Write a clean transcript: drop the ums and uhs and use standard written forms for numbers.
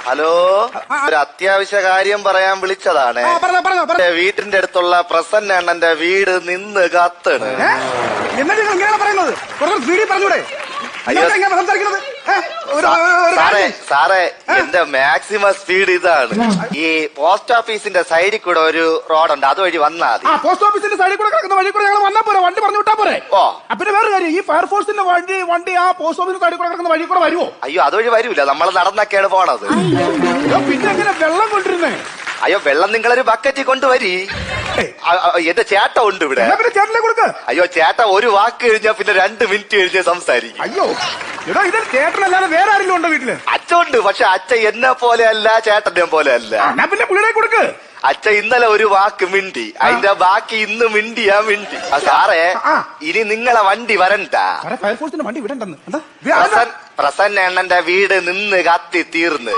Hello, ഒരു അത്യാവശ്യ കാര്യം പറയാൻ വിളിച്ചതാണ്. വീട്ടിന്റെ അടുത്തുള്ള പ്രസന്ന അണ്ണന്റെ വീട് നിന്ന് കത്തണ്. എന്നിട്ട് നിങ്ങൾ ഇങ്ങനെ പറയുന്നത് പറഞ്ഞൂടെ? സാറേ എന്റെ മാക്സിമം സ്പീഡ് ഇതാണ്. ഈ പോസ്റ്റ് ഓഫീസിന്റെ സൈഡിൽ കൂടെ ഒരു റോഡുണ്ട്, അതുവഴി വന്നാൽ മതി. പോസ്റ്റ് ഓഫീസിന്റെ സൈഡിൽ കൂടെ കിടക്കുന്ന വഴി കൂടെ ഞങ്ങൾ വന്നാൽ പോരെ, വണ്ടി പറഞ്ഞു വിട്ടാ പോരെ? ഓ, പിന്നെ വേറെ കാര്യം, ഈ ഫയർഫോഴ്സിന്റെ വണ്ടി ആ പോസ്റ്റ് ഓഫീസിന്റെ സൈഡിൽ കൂടെ കിടക്കുന്ന വഴി കൂടെ വരുമോ? അയ്യോ, അതുവഴി വരൂല, നമ്മൾ നടന്നൊക്കെയാണ് പോണത്. പിന്നെ എങ്ങനെ വെള്ളം കൊണ്ടിരുന്നേ? അയ്യോ, വെള്ളം നിങ്ങളൊരു ബക്കറ്റിൽ കൊണ്ടുവരി. എന്റെ ചേട്ട ഉണ്ട് ഇവിടെ. ചേട്ടനെ കൊടുക്ക. അയ്യോ, ചേട്ട ഒരു വാക്ക് കഴിഞ്ഞാ പിന്നെ 2 മിനിറ്റ് കഴിഞ്ഞ് സംസാരിക്കും. അയ്യോ എടാ, ഇത് ചേട്ടനല്ലാതെ വേറെ ആരെങ്കിലും ഉണ്ടോ വീട്ടില്? അച്ഛൻ ഉണ്ട്, പക്ഷെ അച്ഛൻ എന്നെ പോലെ അല്ല, ചേട്ടനെ പോലെ അല്ല. പിന്നെ പുള്ളിയെ കൊടുക്ക്. അച്ഛൻ ഇന്നലെ ഒരു വാക്ക് മിണ്ടി, അതിന്റെ ബാക്കി ഇന്ന് മിണ്ടിയാ മിണ്ടി. സാറേ, ഇനി നിങ്ങളെ വണ്ടി വരണ്ട. ഫയർഫോഴ്സിന്റെ വണ്ടി വിടണ്ടെന്ന് പ്രസന്ന അണ്ണന്റെ വീട് നിന്ന് കത്തി തീർന്ന്.